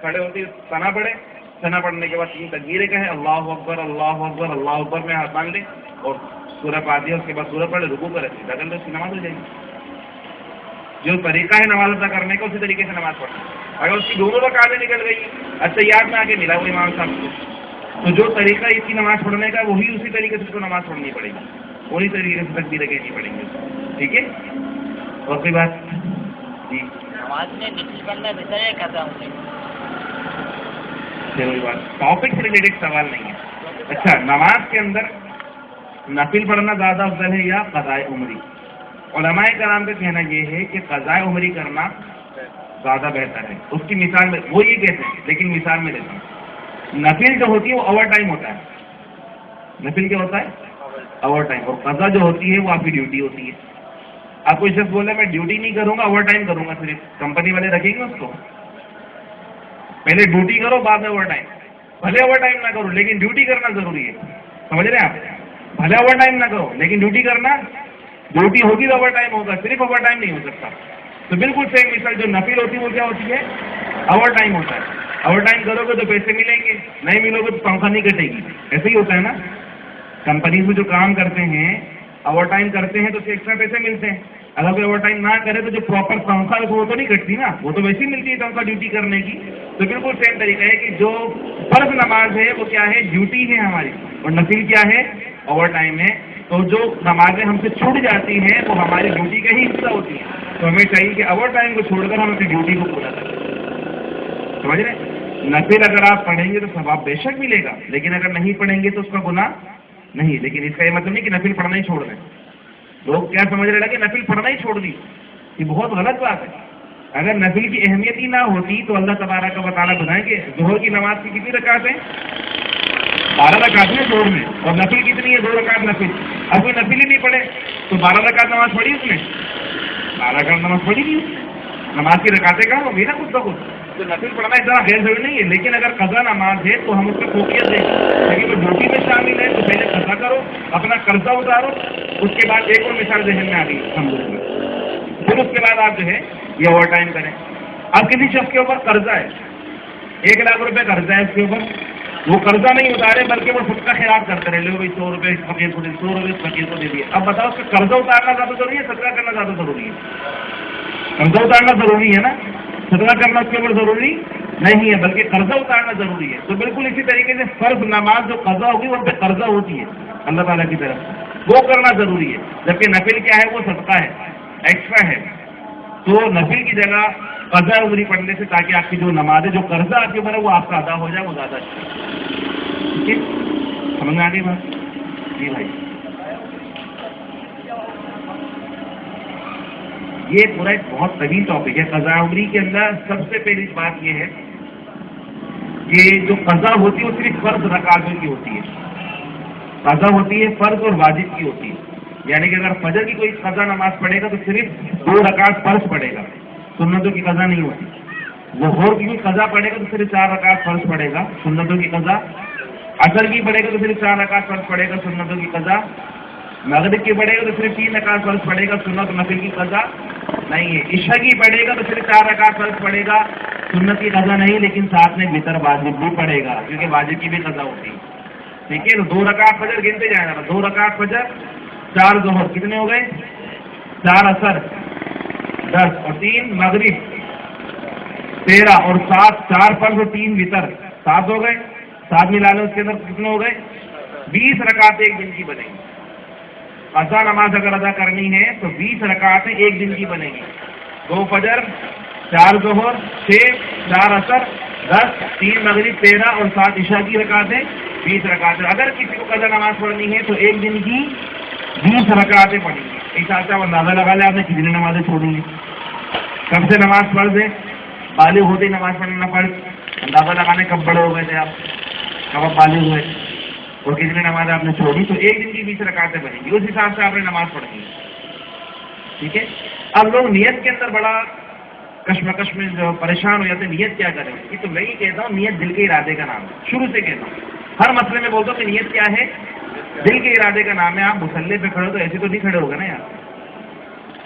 کھڑے ہوتے سنا پڑھے, سنا پڑھنے کے بعد 3 تکبیریں کہیں, اللہ اکبر اللہ اکبر اللہ اکبر میں ہاتھ باندھ لیں اور سورہ فاتحہ اس کے بعد سورہ پڑھے, رکوع کرے, سجدہ کر لے, اس کی نماز ہو جائے گی. جو طریقہ ہے نماز ادا کرنے کا اسی طریقے سے نماز پڑھنا. اگر اس کی دونوں رکعتیں نکل گئی, التحیات میں آ کے ملا وہ امام صاحب کو, تو جو طریقہ اس کی نماز پڑھنے کا وہی اسی طریقے سے اس کو نماز پڑھنی پڑے گی, وہی طریقے سے تکبیریں کہنی پڑیں گی. ٹھیک ہے, اور کوئی بات جی نماز میں نفل پڑھنا بہتر ہے قضا عمری؟ کوئی بات ٹاپک سے ریلیٹڈ سوال نہیں ہے. اچھا, نماز کے اندر نفل پڑھنا زیادہ افضل ہے یا قضاء عمری؟ علماء کرام کا کہنا یہ ہے کہ قضاء عمری کرنا زیادہ بہتر ہے. اس کی مثال میں وہ یہ کہتے ہیں, لیکن مثال میں دیتا ہوں. نفل جو ہوتی ہے وہ اوور ٹائم ہوتا ہے. نفل کیا ہوتا ہے؟ Over time. اور قضا جو ہوتی ہے وہ آپ کی ڈیوٹی ہوتی ہے. آپ کوئی شخص بولے میں ڈیوٹی نہیں کروں گا, اوور ٹائم کروں گا, صرف کمپنی والے رکھیں گے اس کو. پہلے ڈیوٹی کرو, بعد میں اوور ٹائم. بھلے اوور ٹائم نہ کرو لیکن ڈیوٹی کرنا ضروری ہے. سمجھ رہے ہیں آپ؟ بھلے اوور ٹائم نہ کرو لیکن ڈیوٹی کرنا, ڈیوٹی ہوگی تو اوور ٹائم ہوگا, صرف اوور ٹائم نہیں ہو سکتا. تو بالکل سیم مثال, جو نفل ہوتی ہے وہ کیا ہوتی ہے؟ اوور ٹائم ہوتا ہے. اوور ٹائم کرو گے تو پیسے ملیں گے, نہیں ملو گے تو تنخواہ نہیں کٹے گی. ایسے ہی ہوتا ہے نا, کمپنیز میں جو کام کرتے ہیں اوور ٹائم کرتے ہیں تو ایکسٹرا پیسے ملتے ہیں. اگر کوئی اوور ٹائم نہ کرے تو جو پراپر تنخواہ ہے وہ تو نہیں کٹتی نا, وہ تو ویسے ہی ملتی ہے تنخواہ ڈیوٹی کرنے کی. تو بالکل سیم طریقہ ہے کہ جو فرض نماز ہے وہ کیا ہے؟ ڈیوٹی ہے ہماری, اور نفل کیا ہے؟ اوور ٹائم ہے. تو جو نمازیں ہم سے چھوٹ جاتی ہیں وہ ہماری ڈیوٹی کا ہی حصہ ہوتی ہیں. تو ہمیں چاہیے کہ اوور ٹائم کو چھوڑ کر ہم اپنی ڈیوٹی کو پورا کریں. سمجھ رہے ہیں؟ نفل اگر آپ پڑھیں گے تو ثواب بے شک ملے گا, لیکن اگر نہیں پڑھیں گے تو اس کا گناہ نہیں. لیکن اس کا یہ مطلب نہیں کہ نفل پڑھنا ہی چھوڑ دیں. لوگ کیا سمجھ رہے کہ نفل پڑھنا ہی چھوڑ دی, یہ بہت غلط بات ہے. اگر نفل کی اہمیت ہی نہ ہوتی تو اللہ تبارک و تعالیٰ بتائیں کہ ظہر کی نماز کی کتنی رکعتیں؟ 12 رکعت میں ظہر میں, اور نفل کتنی ہے؟ 2 رکعت نفل. اب کوئی نفل ہی نہیں پڑھے تو 12 رکعت نماز پڑھی اس نے؟ 12 رکعت نماز پڑھی نہیں اس نے. نماز کی رکعتیں کہاں ہوگی نا خود بخود. تو نفل پڑھنا اتنا غیر ضروری نہیں ہے, لیکن اگر قضا نماز ہے تو ہم اس کو فوقیت دیں گے. لیکن وہ ڈیوٹی میں شامل ہے تو پہلے قضا کرو, اپنا قرضہ اتارو, اس کے بعد ایک اور مثال ذہن میں آ گئی سمجھو گے, پھر اس کے بعد آپ جو ہے یہ اوور ٹائم کریں. اب کسی شخص کے اوپر قرضہ ہے, 1 لاکھ روپے قرضہ ہے اس کے اوپر, وہ قرضہ نہیں اتارے بلکہ وہ خود کا خیرات کرتے رہے, لو بھائی 100 روپے اس فقیر کو دے, 100 روپے اس فقیر کو دے دیے. اب بتاؤ اس کا قرضہ اتارنا زیادہ ضروری ہے, صدقہ کرنا زیادہ ضروری ہے؟ قرضہ اتارنا ضروری ہے نا, صدقہ کرنا اس کے اوپر ضروری نہیں ہے, بلکہ قرضہ اتارنا ضروری ہے. تو بالکل اسی طریقے سے فرض نماز جو قضا ہوگی وہ پہ قرضہ ہوتی ہے اللہ تعالیٰ کی طرف, وہ کرنا ضروری ہے. جبکہ نفل کیا ہے؟ وہ صدقہ ہے, ایکسٹرا ہے. تو نفل کی جگہ قضا عمری پڑھنے سے, تاکہ آپ کی جو نماز ہے, جو قرضہ آپ کے اوپر ہے وہ آپ کا ادا ہو جائے, وہ زیادہ اچھا ہے. ٹھیک ہے, سمجھ میں آ گئی بات؟ جی بھائی, یہ پورا ایک بہت طویل ٹاپک ہے. قضا عمری کے اندر سب سے پہلی بات یہ ہے کہ جو قضا ہوتی ہے وہ صرف فرض رکعتوں کی ہوتی ہے. قضا ہوتی ہے فرض اور واجب کی ہوتی ہے. یعنی کہ اگر فجر کی کوئی قضا نماز پڑھے گا تو صرف 2 رکعت فرض پڑھے گا, سنتوں کی قضا نہیں ہوتی. ظہر کی کوئی قضا پڑھے گا تو صرف 4 رکعت فرض پڑھے گا, سنتوں کی قضا. عصر کی پڑھے گا تو صرف 4 رکعت فرض پڑھے گا, سنتوں کی قضا. مغرب کی پڑھے گا تو صرف 3 رکعت فرض پڑھے گا, سنت نفل کی قضا نہیں ہے. عشاء کی پڑھے گا تو صرف 4 رکعت فرض پڑھے گا, سنت کی قضا نہیں, لیکن ساتھ میں وتر واجب بھی پڑھے گا کیونکہ واجب کی بھی قضا ہوتی ہے. ٹھیک ہے, تو 2 رکعت فجر گنتے جائیں گا, 2 رکعت فجر, 4 ظہر, کتنے ہو گئے؟ 4 عصر 10, اور 3 مغرب 13, اور 7 4 فرض اور 3 وتر 7 ہو گئے. 7 ملا لو اس کے اندر کتنے ہو گئے؟ 20 رکعتیں ایک دن کی بنے گی. قضا نماز اگر ادا کرنی ہے تو 20 رکعتیں ایک دن کی بنے گی. 2 فجر, 4 ظہر, 6 4 عصر 10, 3 مغرب 13, اور 7 عشاء کی رکعتیں 20 رکعتیں. اگر کسی کو قضا نماز پڑھنی ہے تو ایک دن کی 20 رکعتیں پڑھیں گی. اس حساب سے آپ اندازہ لگا لیں آپ نے کتنی نمازیں چھوڑی ہیں. کب سے نماز فرض ہے؟ بالغ ہوتے ہی نماز پڑھنا فرض. اندازہ لگانے کب بڑے ہو گئے تھے آپ, کب آپ بالغ ہوئے, اور کتنی نماز آپ نے چھوڑی. تو ایک دن کی 20 رکعتیں بنیں گی, اس حساب سے آپ نے نماز پڑھنی ہے. ٹھیک ہے. اب لوگ نیت کے اندر بڑا کشمکش میں جو پریشان ہو جاتے ہیں, نیت کیا کریں گے. تو میں یہ کہتا ہوں نیت دل کے ارادے کا نام ہے. شروع سے کہتا ہوں, ہر مسئلے میں بولتا ہوں کہ نیت کیا ہے؟ دل کے ارادے کا نام ہے. آپ مصلے پہ کھڑے ہو تو ایسے تو نہیں کھڑے ہوگا نا یار,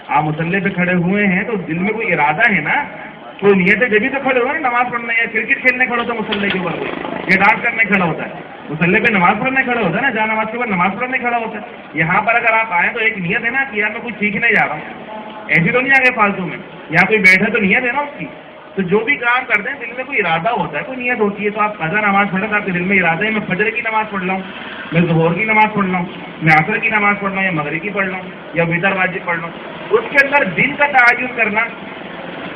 آپ مصلے پہ کھڑے ہوئے ہیں تو دل میں کوئی ارادہ ہے نا تو نیت ہے جبھی تو کھڑے ہو نا نماز پڑھنا، یا کرکٹ کھیلنے کھڑے ہوتا ہے مسلح کے اوپر کوئی، یا ڈانس کرنے کھڑا ہوتا ہے، مسلح پہ نماز پڑھنے کھڑا ہوتا ہے نا، جہاں نماز کے اوپر نماز پڑھنے کھڑا ہوتا ہے. یہاں پر اگر آپ آئیں تو ایک نیت ہے نا کہ یار میں کچھ سیکھنے جا رہا ہوں، ایسی تو نہیں آ گئے فالتو میں. یہاں کوئی بیٹھا تو نیت ہے نا اس کی. تو جو بھی کام کرتے ہیں دل میں کوئی ارادہ ہوتا ہے، کوئی نیت ہوتی ہے. تو آپ قضا نماز پڑھیں تو آپ کے دل میں ارادہ ہے میں فجر کی نماز پڑھ رہا ہوں، میں ظہر کی نماز پڑھ رہا ہوں، میں عصر کی نماز پڑھ رہا ہوں، یا مغرب کی پڑھ رہا ہوں، یا وتر واجب پڑھ رہا ہوں. اس کے اندر دن کا تعین کرنا،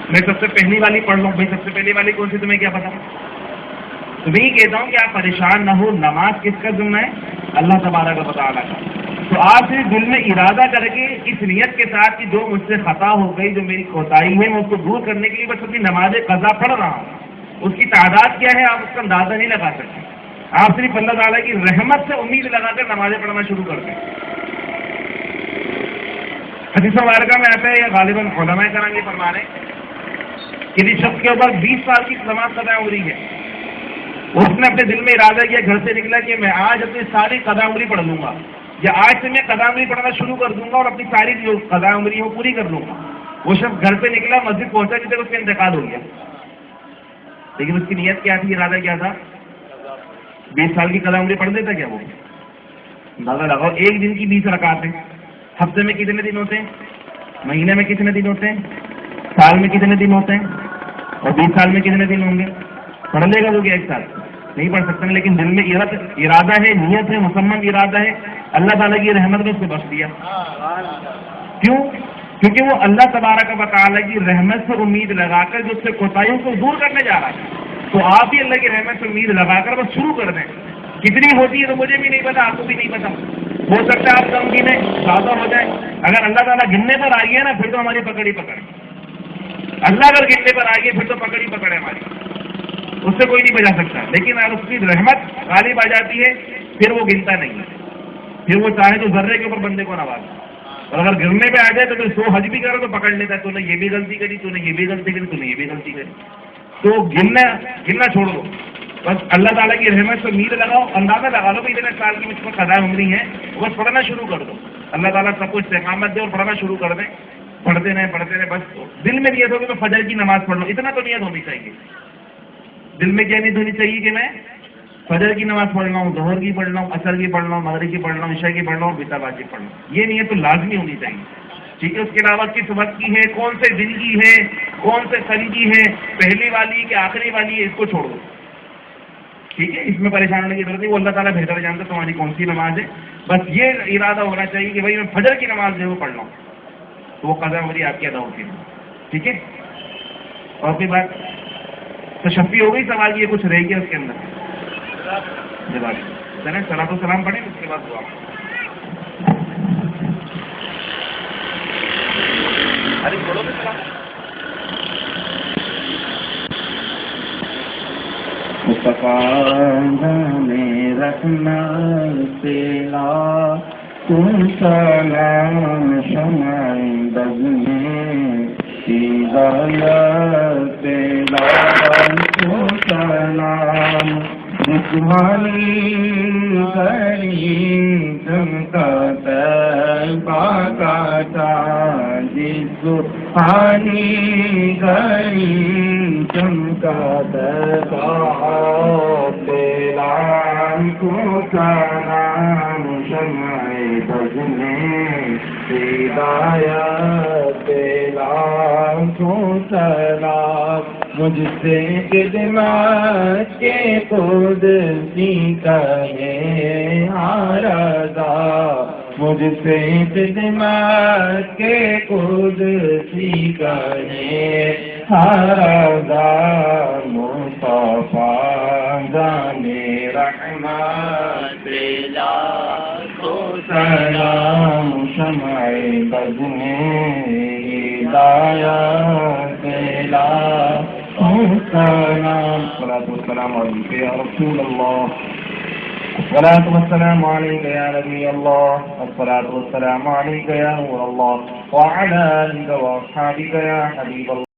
میں سب سے پہلی والی پڑھ لوں، بھائی سب سے پہلی والی کون سی تمہیں کیا پتا. تو میں یہ کہتا ہوں کہ آپ پریشان نہ ہو، نماز کس کا ذمہ ہے؟ اللہ تبارک و تعالیٰ کا. تو آپ صرف دل میں ارادہ کر کے اس نیت کے ساتھ کہ جو مجھ سے خطا ہو گئی، جو میری کوتاہی ہے، میں اس کو دور کرنے کے لیے بس اپنی نماز قضا پڑھ رہا ہوں. اس کی تعداد کیا ہے آپ اس کا اندازہ نہیں لگا سکتے. آپ صرف اللہ تعالیٰ کی رحمت سے امید لگا کر نمازیں پڑھنا شروع کر دیں. حدیث مبارکہ میں آتا ہے، یا غالباً علماء کرام یہ فرما رہے ہیں کہ جس شخص کے اوپر 20 سال کی نماز قضا عمری ہے، اس نے اپنے دل میں ارادہ کیا، گھر سے نکلا کہ میں آج اپنی ساری قضا عمری پڑھ لوں گا، یا آج سے میں قضا عمری پڑھنا شروع کر دوں گا اور اپنی ساری جو قضا عمری وہ پوری کر لوں گا. وہ شخص گھر پہ نکلا، مسجد پہنچا، جس سے اس کا انتقال ہو گیا. لیکن اس کی نیت کیا تھی، ارادہ کیا تھا؟ 20 سال کی قضا عمری پڑھ دیتا کیا وہ؟ اندازہ لگاؤ. ایک دن کی 20 رکعتیں، ہفتے میں کتنے دن ہوتے ہیں؟ مہینے میں کتنے دن ہوتے ہیں؟ سال میں کتنے دن ہوتے ہیں؟ اور 20 سال میں کتنے دن ہوں گے؟ پڑھ لے گا وہ کیا ایک سال؟ نہیں پڑھ سکتا. لیکن دل میں ارادہ ہے، نیت ہے، مسمم ارادہ ہے. اللہ تعالیٰ کی رحمت نے اس کو بخش دیا. کیوں؟ کیونکہ وہ اللہ تبارک و تعالیٰ کی رحمت سے امید لگا کر جو اس سے کوتاہیوں کو دور کرنے جا رہا ہے. تو آپ بھی اللہ کی رحمت سے امید لگا کر بس شروع کر دیں. کتنی ہوتی ہے تو مجھے بھی نہیں پتا، آپ کو بھی نہیں پتا. ہو سکتا ہے آپ کم گنے، زیادہ ہو جائے. اگر اللہ تعالیٰ گننے پر آئیے نا پھر تو ہماری پکڑی پکڑ. اللہ اگر گننے پر آئیے پھر تو پکڑی پکڑ ہے ہماری، اس سے کوئی نہیں بجا سکتا. لیکن اگر اس کی رحمت غالب آ جاتی ہے پھر وہ گنتا نہیں ہے. پھر وہ چاہے تو ذرے کے اوپر بندے کو نواز، اور اگر گرنے پہ آ جائے تو پھر 100 حج بھی کرو تو پکڑ لیتا ہے. تو نے یہ بھی غلطی کری، تو نے یہ بھی غلطی کری، تو نے یہ بھی غلطی کری. تو گننا چھوڑ دو، بس اللہ تعالیٰ کی رحمت سے امید لگاؤ. اندازہ لگا لو کہ اتنے سال کی مجھ کو قضا عمری ہے، بس پڑھنا شروع کر دو. اللہ تعالیٰ سب کو استقامت دے اور پڑھنا شروع کر دیں. پڑھتے رہیں. بس دل میں نیت ہو کہ میں فجر کی نماز پڑھ لوں، اتنا تو نیت ہونی چاہیے. دل میں کیا نیت ہونی چاہیے کہ میں فجر کی نماز پڑھ رہا ہوں، ظہر کی پڑھ رہا ہوں، عصر کی پڑھ رہا ہوں، مغرب کی پڑھ رہا ہوں، عشاء کی پڑھ رہا ہوں، وتر واجب پڑھ رہا ہوں. یہ نیت تو لازمی ہونی چاہیے. ٹھیک ہے. اس کے علاوہ کس وقت کی ہے، کون سے دن کی ہے، کون سے سن کی ہے، پہلی والی کہ آخری والی ہے، اس کو چھوڑ دو. ٹھیک ہے. اس میں پریشان ہونے کی ضرورت نہیں. وہ اللہ تعالیٰ بہتر جانتا تمہاری کون سی نماز ہے. بس یہ ارادہ ہونا چاہیے کہ بھائی میں فجر کی نماز جو ہے وہ پڑھ رہا ہوں، تو وہ قضا عمری آپ کی ادا ہوتی ہے. ٹھیک ہے. اور کوئی بات؟ تشفی ہو گئی سوال کی، یہ کچھ رہ گیا اس کے اندر؟ جواب چلیں صلاۃ و سلام پڑھیں، اس کے بعد دعا. ارے بولو گے سلام. میں رکھنا تیرا تم سلام شمع بز میں ہدایت تیرا تم سلام جسمانی غریب چمکاتا پاکاتا جسمانی غریب چمکاتا تیرا کو سلام شمع بز میں ہدایت تیرا کو سلام مجھ سے خدمت کے خود سیکھا ہے رضا مجھ سے خدمت کے خود سیکھا ہے رضا مصطفیٰ جانے رحمت بلا کو سلام شمع بز میں ہدایت بلا الصلاة والسلام عليك يا رسول الله، الصلاة والسلام عليك يا نبي الله، الصلاة والسلام عليك يا نور الله، وعلى آلك وأصحابك يا حبيب الله.